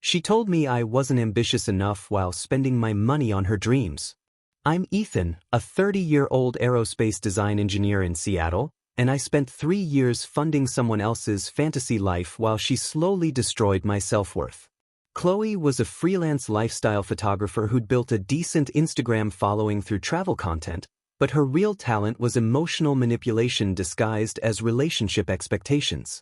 She told me I wasn't ambitious enough while spending my money on her dreams. I'm Ethan, a 30-year-old aerospace design engineer in Seattle, and I spent 3 years funding someone else's fantasy life while she slowly destroyed my self-worth. Chloe was a freelance lifestyle photographer who'd built a decent Instagram following through travel content, but her real talent was emotional manipulation disguised as relationship expectations.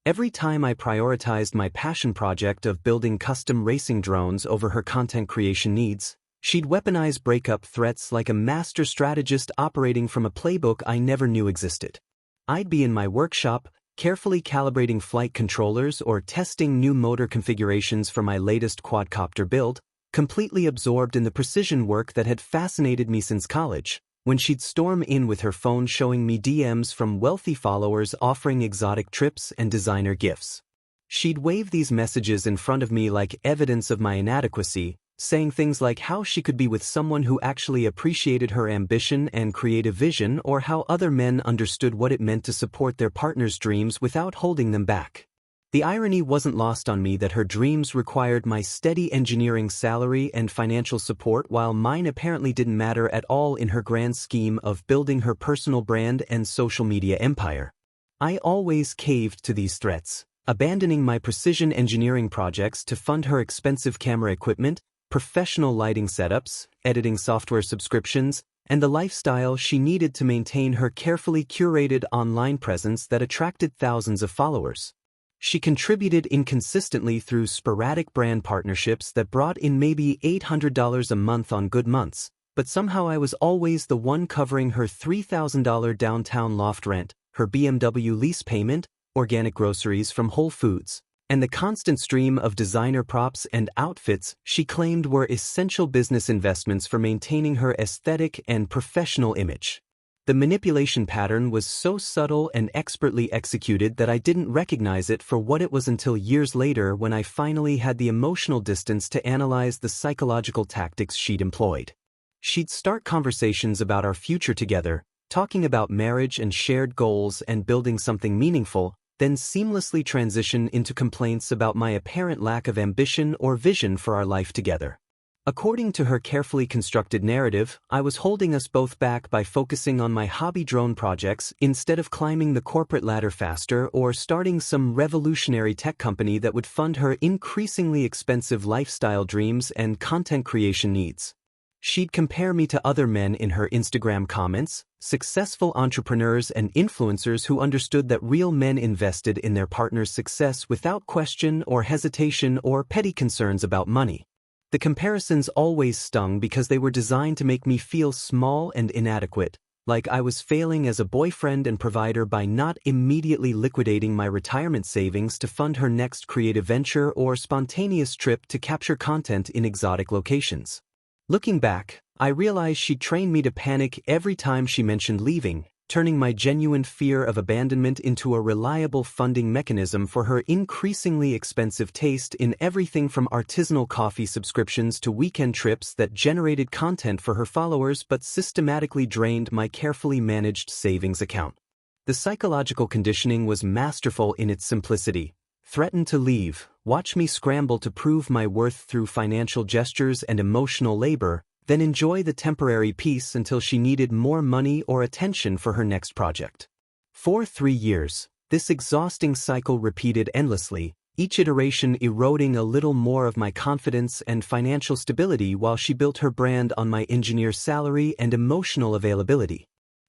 Every time I prioritized my passion project of building custom racing drones over her content creation needs, she'd weaponize breakup threats like a master strategist operating from a playbook I never knew existed. I'd be in my workshop, carefully calibrating flight controllers or testing new motor configurations for my latest quadcopter build, completely absorbed in the precision work that had fascinated me since college, when she'd storm in with her phone showing me DMs from wealthy followers offering exotic trips and designer gifts. She'd wave these messages in front of me like evidence of my inadequacy, saying things like how she could be with someone who actually appreciated her ambition and creative vision, or how other men understood what it meant to support their partner's dreams without holding them back. The irony wasn't lost on me that her dreams required my steady engineering salary and financial support while mine apparently didn't matter at all in her grand scheme of building her personal brand and social media empire. I always caved to these threats, abandoning my precision engineering projects to fund her expensive camera equipment, professional lighting setups, editing software subscriptions, and the lifestyle she needed to maintain her carefully curated online presence that attracted thousands of followers. She contributed inconsistently through sporadic brand partnerships that brought in maybe $800 a month on good months, but somehow I was always the one covering her $3,000 downtown loft rent, her BMW lease payment, organic groceries from Whole Foods, and the constant stream of designer props and outfits she claimed were essential business investments for maintaining her aesthetic and professional image. The manipulation pattern was so subtle and expertly executed that I didn't recognize it for what it was until years later when I finally had the emotional distance to analyze the psychological tactics she'd employed. She'd start conversations about our future together, talking about marriage and shared goals and building something meaningful, then seamlessly transition into complaints about my apparent lack of ambition or vision for our life together. According to her carefully constructed narrative, I was holding us both back by focusing on my hobby drone projects instead of climbing the corporate ladder faster or starting some revolutionary tech company that would fund her increasingly expensive lifestyle dreams and content creation needs. She'd compare me to other men in her Instagram comments, successful entrepreneurs and influencers who understood that real men invested in their partner's success without question or hesitation or petty concerns about money. The comparisons always stung because they were designed to make me feel small and inadequate, like I was failing as a boyfriend and provider by not immediately liquidating my retirement savings to fund her next creative venture or spontaneous trip to capture content in exotic locations. Looking back, I realized she trained me to panic every time she mentioned leaving, turning my genuine fear of abandonment into a reliable funding mechanism for her increasingly expensive taste in everything from artisanal coffee subscriptions to weekend trips that generated content for her followers but systematically drained my carefully managed savings account. The psychological conditioning was masterful in its simplicity. Threaten to leave, watch me scramble to prove my worth through financial gestures and emotional labor, then enjoy the temporary peace until she needed more money or attention for her next project. For 3 years, this exhausting cycle repeated endlessly, each iteration eroding a little more of my confidence and financial stability while she built her brand on my engineer's salary and emotional availability.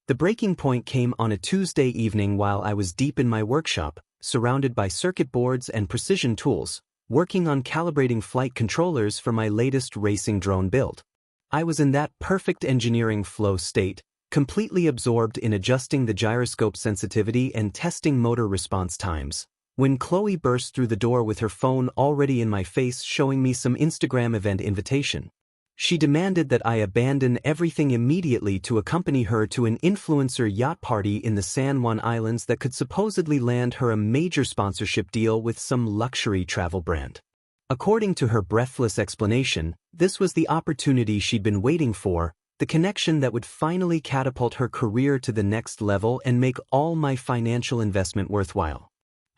The breaking point came on a Tuesday evening while I was deep in my workshop, surrounded by circuit boards and precision tools, working on calibrating flight controllers for my latest racing drone build. I was in that perfect engineering flow state, completely absorbed in adjusting the gyroscope sensitivity and testing motor response times, when Chloe burst through the door with her phone already in my face showing me some Instagram event invitation. She demanded that I abandon everything immediately to accompany her to an influencer yacht party in the San Juan Islands that could supposedly land her a major sponsorship deal with some luxury travel brand. According to her breathless explanation, this was the opportunity she'd been waiting for, the connection that would finally catapult her career to the next level and make all my financial investment worthwhile.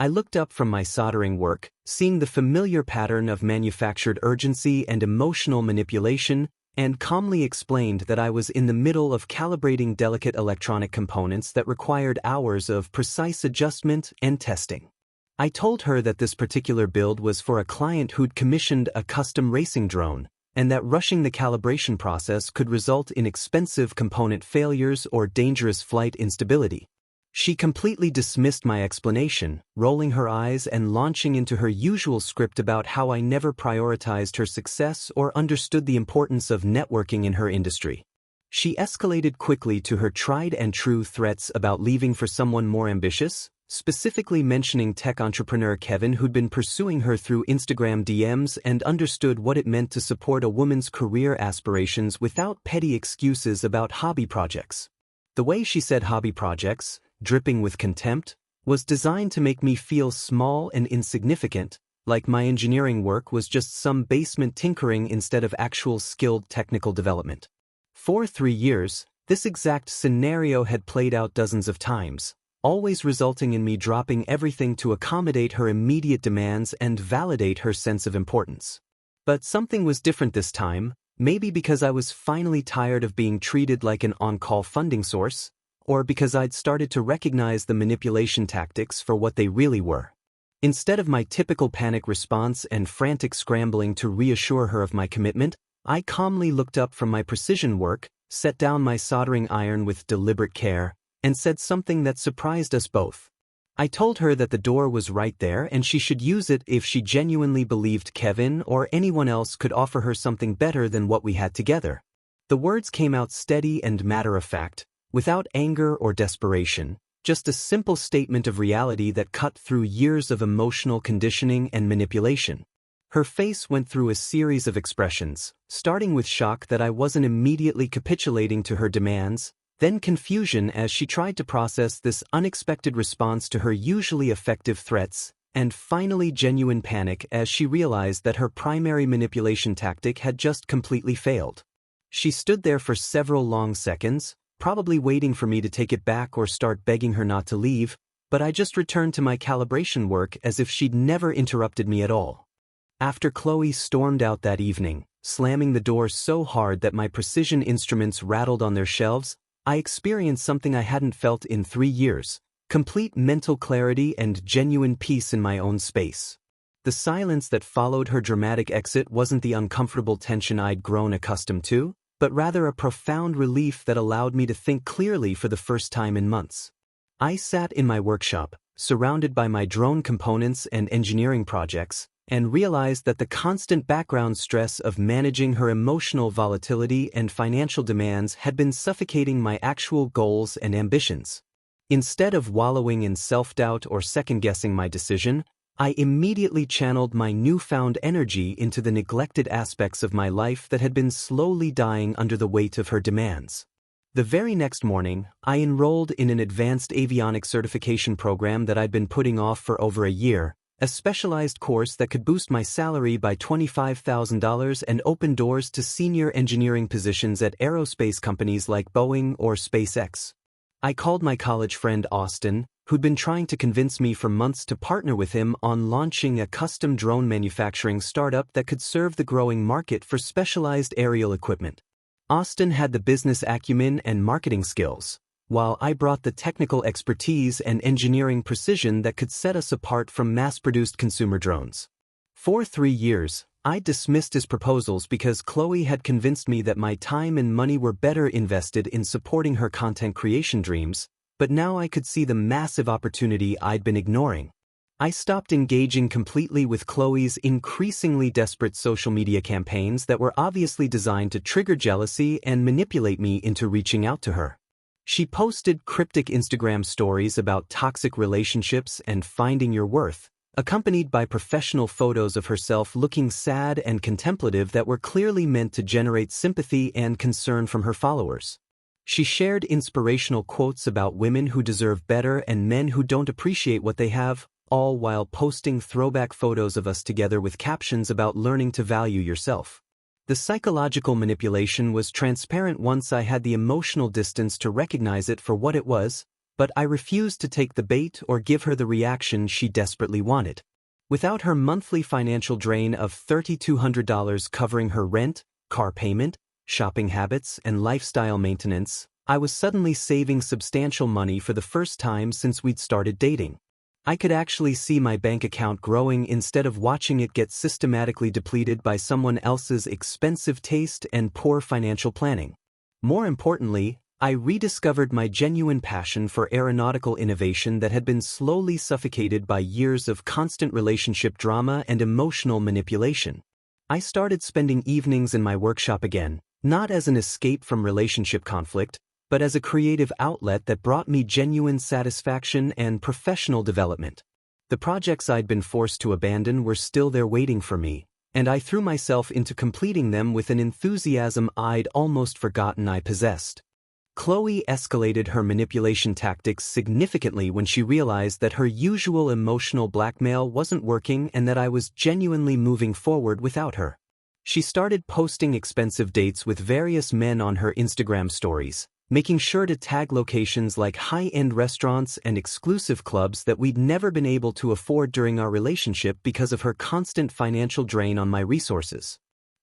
I looked up from my soldering work, seeing the familiar pattern of manufactured urgency and emotional manipulation, and calmly explained that I was in the middle of calibrating delicate electronic components that required hours of precise adjustment and testing. I told her that this particular build was for a client who'd commissioned a custom racing drone, and that rushing the calibration process could result in expensive component failures or dangerous flight instability. She completely dismissed my explanation, rolling her eyes and launching into her usual script about how I never prioritized her success or understood the importance of networking in her industry. She escalated quickly to her tried-and-true threats about leaving for someone more ambitious, specifically mentioning tech entrepreneur Kevin who'd been pursuing her through Instagram DMs and understood what it meant to support a woman's career aspirations without petty excuses about hobby projects. The way she said hobby projects, dripping with contempt, was designed to make me feel small and insignificant, like my engineering work was just some basement tinkering instead of actual skilled technical development. For 3 years, this exact scenario had played out dozens of times, always resulting in me dropping everything to accommodate her immediate demands and validate her sense of importance. But something was different this time, maybe because I was finally tired of being treated like an on-call funding source, or because I'd started to recognize the manipulation tactics for what they really were. Instead of my typical panic response and frantic scrambling to reassure her of my commitment, I calmly looked up from my precision work, set down my soldering iron with deliberate care, and said something that surprised us both. I told her that the door was right there and she should use it if she genuinely believed Kevin or anyone else could offer her something better than what we had together. The words came out steady and matter-of-fact, without anger or desperation, just a simple statement of reality that cut through years of emotional conditioning and manipulation. Her face went through a series of expressions, starting with shock that I wasn't immediately capitulating to her demands, then confusion as she tried to process this unexpected response to her usually effective threats, and finally genuine panic as she realized that her primary manipulation tactic had just completely failed. She stood there for several long seconds, probably waiting for me to take it back or start begging her not to leave, but I just returned to my calibration work as if she'd never interrupted me at all. After Chloe stormed out that evening, slamming the door so hard that my precision instruments rattled on their shelves, I experienced something I hadn't felt in 3 years, complete mental clarity and genuine peace in my own space. The silence that followed her dramatic exit wasn't the uncomfortable tension I'd grown accustomed to, but rather a profound relief that allowed me to think clearly for the first time in months. I sat in my workshop, surrounded by my drone components and engineering projects, and realized that the constant background stress of managing her emotional volatility and financial demands had been suffocating my actual goals and ambitions. Instead of wallowing in self-doubt or second-guessing my decision, I immediately channeled my newfound energy into the neglected aspects of my life that had been slowly dying under the weight of her demands. The very next morning, I enrolled in an advanced avionics certification program that I'd been putting off for over a year, a specialized course that could boost my salary by $25,000 and open doors to senior engineering positions at aerospace companies like Boeing or SpaceX. I called my college friend Austin, who'd been trying to convince me for months to partner with him on launching a custom drone manufacturing startup that could serve the growing market for specialized aerial equipment. Austin had the business acumen and marketing skills, while I brought the technical expertise and engineering precision that could set us apart from mass-produced consumer drones. For 3 years, I dismissed his proposals because Chloe had convinced me that my time and money were better invested in supporting her content creation dreams, but now I could see the massive opportunity I'd been ignoring. I stopped engaging completely with Chloe's increasingly desperate social media campaigns that were obviously designed to trigger jealousy and manipulate me into reaching out to her. She posted cryptic Instagram stories about toxic relationships and finding your worth, accompanied by professional photos of herself looking sad and contemplative that were clearly meant to generate sympathy and concern from her followers. She shared inspirational quotes about women who deserve better and men who don't appreciate what they have, all while posting throwback photos of us together with captions about learning to value yourself. The psychological manipulation was transparent once I had the emotional distance to recognize it for what it was, but I refused to take the bait or give her the reaction she desperately wanted. Without her monthly financial drain of $3,200 covering her rent, car payment, shopping habits, and lifestyle maintenance, I was suddenly saving substantial money for the first time since we'd started dating. I could actually see my bank account growing instead of watching it get systematically depleted by someone else's expensive taste and poor financial planning. More importantly, I rediscovered my genuine passion for aeronautical innovation that had been slowly suffocated by years of constant relationship drama and emotional manipulation. I started spending evenings in my workshop again, not as an escape from relationship conflict, but as a creative outlet that brought me genuine satisfaction and professional development. The projects I'd been forced to abandon were still there waiting for me, and I threw myself into completing them with an enthusiasm I'd almost forgotten I possessed. Chloe escalated her manipulation tactics significantly when she realized that her usual emotional blackmail wasn't working and that I was genuinely moving forward without her. She started posting expensive dates with various men on her Instagram stories, making sure to tag locations like high-end restaurants and exclusive clubs that we'd never been able to afford during our relationship because of her constant financial drain on my resources.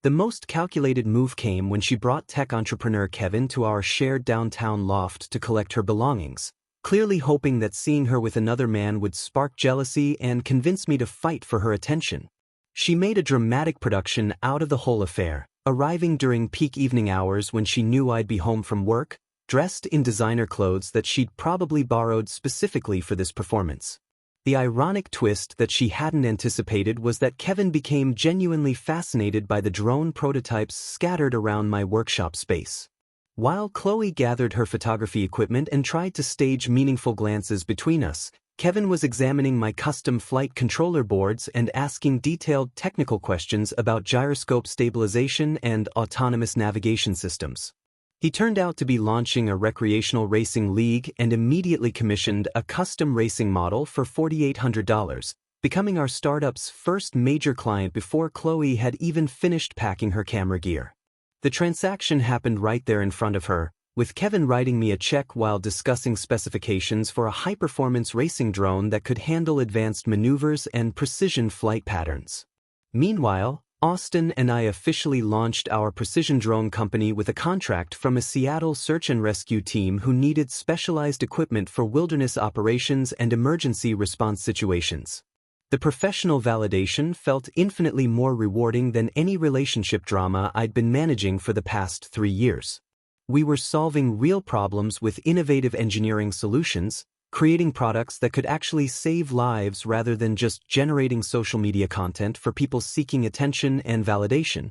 The most calculated move came when she brought tech entrepreneur Kevin to our shared downtown loft to collect her belongings, clearly hoping that seeing her with another man would spark jealousy and convince me to fight for her attention. She made a dramatic production out of the whole affair, arriving during peak evening hours when she knew I'd be home from work, dressed in designer clothes that she'd probably borrowed specifically for this performance. The ironic twist that she hadn't anticipated was that Kevin became genuinely fascinated by the drone prototypes scattered around my workshop space. While Chloe gathered her photography equipment and tried to stage meaningful glances between us, Kevin was examining my custom flight controller boards and asking detailed technical questions about gyroscope stabilization and autonomous navigation systems. He turned out to be launching a recreational racing league and immediately commissioned a custom racing model for $4,800, becoming our startup's first major client before Chloe had even finished packing her camera gear. The transaction happened right there in front of her, with Kevin writing me a check while discussing specifications for a high-performance racing drone that could handle advanced maneuvers and precision flight patterns. Meanwhile, Austin and I officially launched our precision drone company with a contract from a Seattle search and rescue team who needed specialized equipment for wilderness operations and emergency response situations. The professional validation felt infinitely more rewarding than any relationship drama I'd been managing for the past 3 years. We were solving real problems with innovative engineering solutions, creating products that could actually save lives rather than just generating social media content for people seeking attention and validation.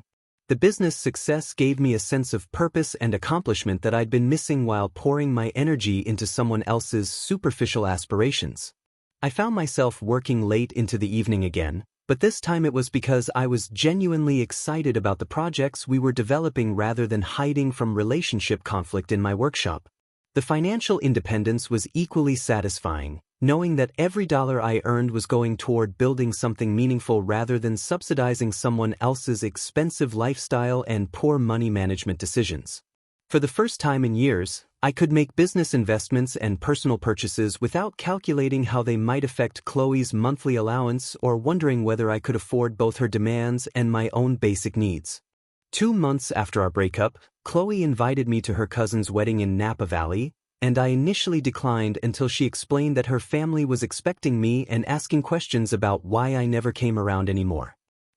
The business success gave me a sense of purpose and accomplishment that I'd been missing while pouring my energy into someone else's superficial aspirations. I found myself working late into the evening again, but this time it was because I was genuinely excited about the projects we were developing rather than hiding from relationship conflict in my workshop. The financial independence was equally satisfying, knowing that every dollar I earned was going toward building something meaningful rather than subsidizing someone else's expensive lifestyle and poor money management decisions. For the first time in years, I could make business investments and personal purchases without calculating how they might affect Chloe's monthly allowance or wondering whether I could afford both her demands and my own basic needs. 2 months after our breakup, Chloe invited me to her cousin's wedding in Napa Valley, and I initially declined until she explained that her family was expecting me and asking questions about why I never came around anymore.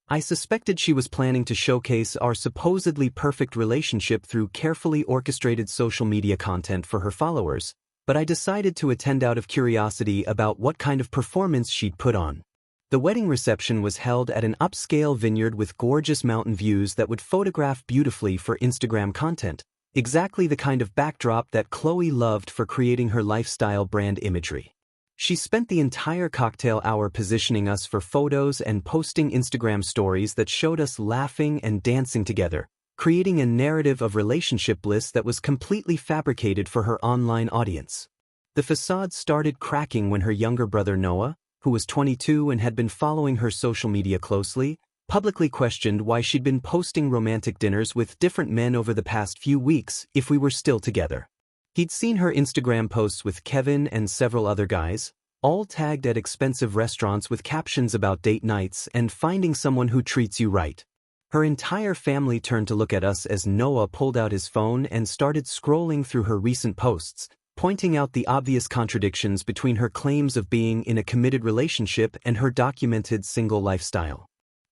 I suspected she was planning to showcase our supposedly perfect relationship through carefully orchestrated social media content for her followers, but I decided to attend out of curiosity about what kind of performance she'd put on. The wedding reception was held at an upscale vineyard with gorgeous mountain views that would photograph beautifully for Instagram content, exactly the kind of backdrop that Chloe loved for creating her lifestyle brand imagery. She spent the entire cocktail hour positioning us for photos and posting Instagram stories that showed us laughing and dancing together, creating a narrative of relationship bliss that was completely fabricated for her online audience. The facade started cracking when her younger brother Noah, who was 22 and had been following her social media closely, publicly questioned why she'd been posting romantic dinners with different men over the past few weeks if we were still together. He'd seen her Instagram posts with Kevin and several other guys, all tagged at expensive restaurants with captions about date nights and finding someone who treats you right. Her entire family turned to look at us as Noah pulled out his phone and started scrolling through her recent posts, pointing out the obvious contradictions between her claims of being in a committed relationship and her documented single lifestyle.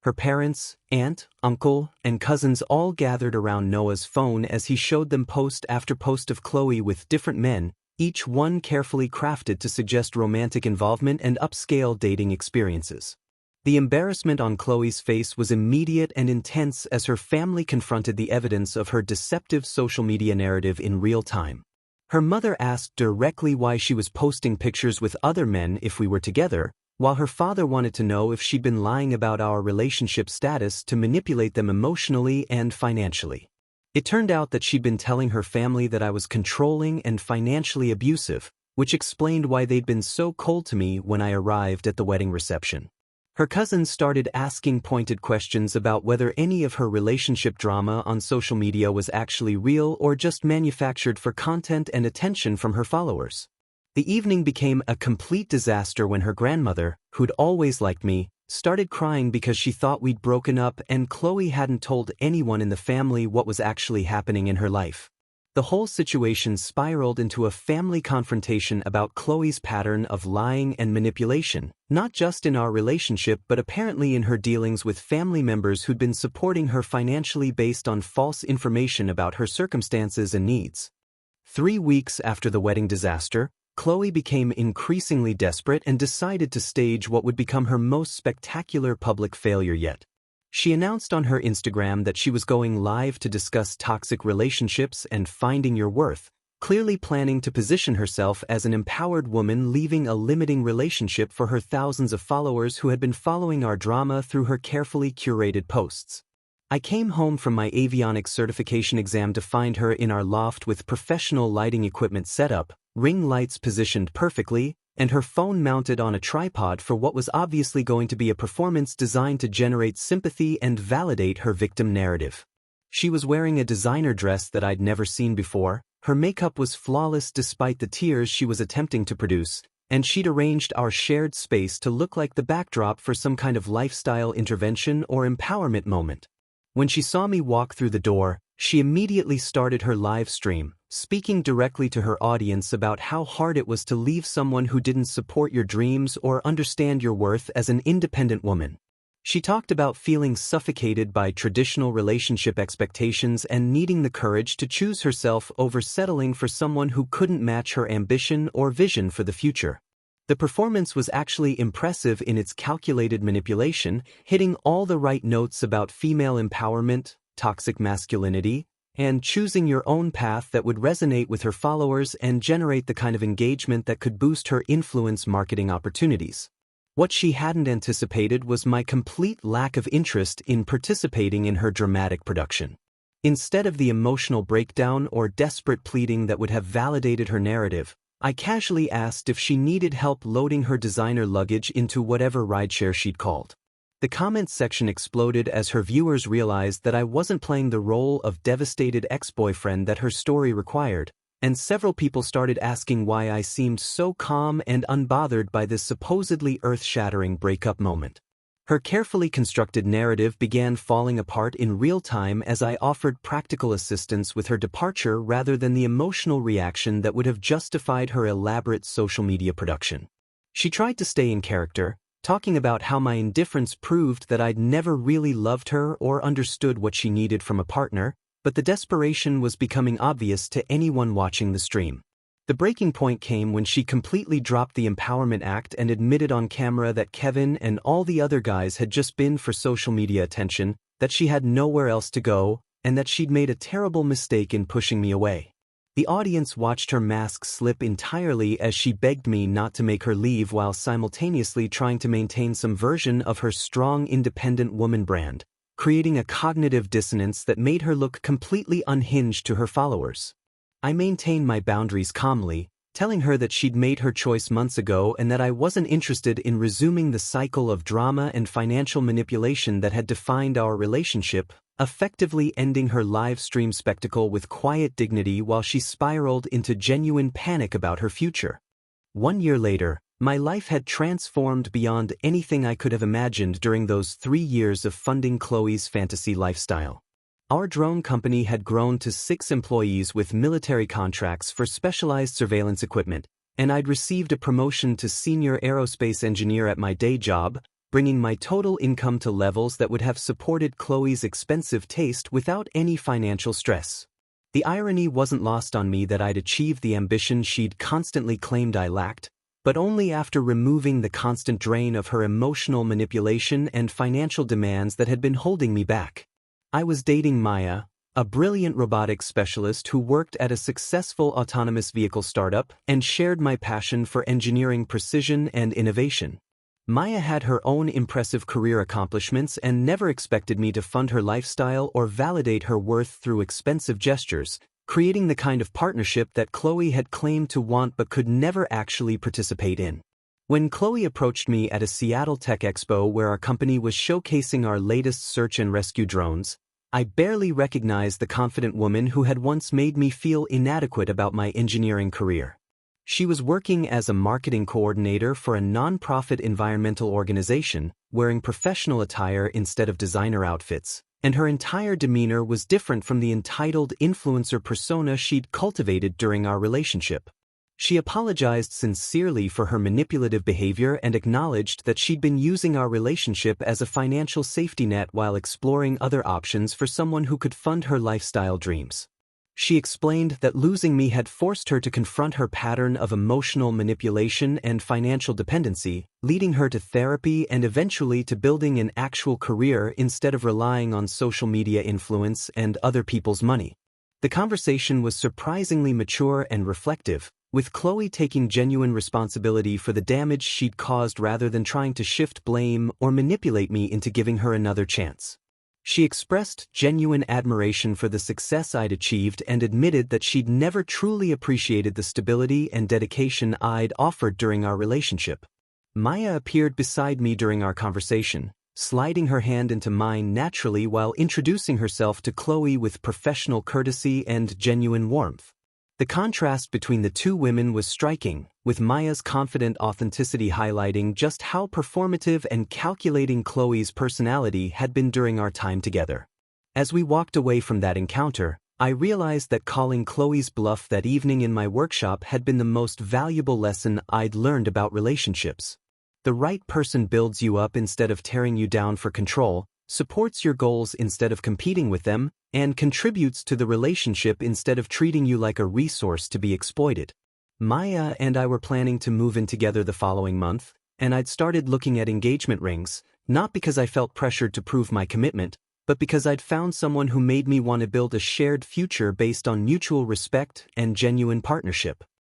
Her parents, aunt, uncle, and cousins all gathered around Noah's phone as he showed them post after post of Khloe with different men, each one carefully crafted to suggest romantic involvement and upscale dating experiences. The embarrassment on Khloe's face was immediate and intense as her family confronted the evidence of her deceptive social media narrative in real time. Her mother asked directly why she was posting pictures with other men if we were together, while her father wanted to know if she'd been lying about our relationship status to manipulate them emotionally and financially. It turned out that she'd been telling her family that I was controlling and financially abusive, which explained why they'd been so cold to me when I arrived at the wedding reception. Her cousins started asking pointed questions about whether any of her relationship drama on social media was actually real or just manufactured for content and attention from her followers. The evening became a complete disaster when her grandmother, who'd always liked me, started crying because she thought we'd broken up and Khloe hadn't told anyone in the family what was actually happening in her life. The whole situation spiraled into a family confrontation about Khloe's pattern of lying and manipulation, not just in our relationship but apparently in her dealings with family members who'd been supporting her financially based on false information about her circumstances and needs. 3 weeks after the wedding disaster, Khloe became increasingly desperate and decided to stage what would become her most spectacular public failure yet. She announced on her Instagram that she was going live to discuss toxic relationships and finding your worth, clearly planning to position herself as an empowered woman leaving a limiting relationship for her thousands of followers who had been following our drama through her carefully curated posts. I came home from my avionics certification exam to find her in our loft with professional lighting equipment set up, ring lights positioned perfectly, and her phone mounted on a tripod for what was obviously going to be a performance designed to generate sympathy and validate her victim narrative. She was wearing a designer dress that I'd never seen before, her makeup was flawless despite the tears she was attempting to produce, and she'd arranged our shared space to look like the backdrop for some kind of lifestyle intervention or empowerment moment. When she saw me walk through the door, she immediately started her live stream, speaking directly to her audience about how hard it was to leave someone who didn't support your dreams or understand your worth as an independent woman. She talked about feeling suffocated by traditional relationship expectations and needing the courage to choose herself over settling for someone who couldn't match her ambition or vision for the future. The performance was actually impressive in its calculated manipulation, hitting all the right notes about female empowerment, toxic masculinity, and choosing your own path that would resonate with her followers and generate the kind of engagement that could boost her influence marketing opportunities. What she hadn't anticipated was my complete lack of interest in participating in her dramatic production. Instead of the emotional breakdown or desperate pleading that would have validated her narrative, I casually asked if she needed help loading her designer luggage into whatever rideshare she'd called. The comments section exploded as her viewers realized that I wasn't playing the role of devastated ex-boyfriend that her story required, and several people started asking why I seemed so calm and unbothered by this supposedly earth-shattering breakup moment. Her carefully constructed narrative began falling apart in real time as I offered practical assistance with her departure rather than the emotional reaction that would have justified her elaborate social media production. She tried to stay in character, talking about how my indifference proved that I'd never really loved her or understood what she needed from a partner, but the desperation was becoming obvious to anyone watching the stream. The breaking point came when she completely dropped the empowerment act and admitted on camera that Kevin and all the other guys had just been for social media attention, that she had nowhere else to go, and that she'd made a terrible mistake in pushing me away. The audience watched her mask slip entirely as she begged me not to make her leave while simultaneously trying to maintain some version of her strong independent woman brand, creating a cognitive dissonance that made her look completely unhinged to her followers. I maintained my boundaries calmly, telling her that she'd made her choice months ago and that I wasn't interested in resuming the cycle of drama and financial manipulation that had defined our relationship, effectively ending her live stream spectacle with quiet dignity while she spiraled into genuine panic about her future. 1 year later, my life had transformed beyond anything I could have imagined during those 3 years of funding Chloe's fantasy lifestyle. Our drone company had grown to 6 employees with military contracts for specialized surveillance equipment, and I'd received a promotion to senior aerospace engineer at my day job, bringing my total income to levels that would have supported Chloe's expensive taste without any financial stress. The irony wasn't lost on me that I'd achieved the ambition she'd constantly claimed I lacked, but only after removing the constant drain of her emotional manipulation and financial demands that had been holding me back. I was dating Maya, a brilliant robotics specialist who worked at a successful autonomous vehicle startup and shared my passion for engineering precision and innovation. Maya had her own impressive career accomplishments and never expected me to fund her lifestyle or validate her worth through expensive gestures, creating the kind of partnership that Chloe had claimed to want but could never actually participate in. When Chloe approached me at a Seattle Tech Expo where our company was showcasing our latest search and rescue drones, I barely recognized the confident woman who had once made me feel inadequate about my engineering career. She was working as a marketing coordinator for a nonprofit environmental organization, wearing professional attire instead of designer outfits, and her entire demeanor was different from the entitled influencer persona she'd cultivated during our relationship. She apologized sincerely for her manipulative behavior and acknowledged that she'd been using our relationship as a financial safety net while exploring other options for someone who could fund her lifestyle dreams. She explained that losing me had forced her to confront her pattern of emotional manipulation and financial dependency, leading her to therapy and eventually to building an actual career instead of relying on social media influence and other people's money. The conversation was surprisingly mature and reflective, with Chloe taking genuine responsibility for the damage she'd caused rather than trying to shift blame or manipulate me into giving her another chance. She expressed genuine admiration for the success I'd achieved and admitted that she'd never truly appreciated the stability and dedication I'd offered during our relationship. Maya appeared beside me during our conversation, sliding her hand into mine naturally while introducing herself to Chloe with professional courtesy and genuine warmth. The contrast between the two women was striking, with Maya's confident authenticity highlighting just how performative and calculating Chloe's personality had been during our time together. As we walked away from that encounter, I realized that calling Chloe's bluff that evening in my workshop had been the most valuable lesson I'd learned about relationships. The right person builds you up instead of tearing you down for control, supports your goals instead of competing with them, and contributes to the relationship instead of treating you like a resource to be exploited. Maya and I were planning to move in together the following month, and I'd started looking at engagement rings, not because I felt pressured to prove my commitment, but because I'd found someone who made me want to build a shared future based on mutual respect and genuine partnership.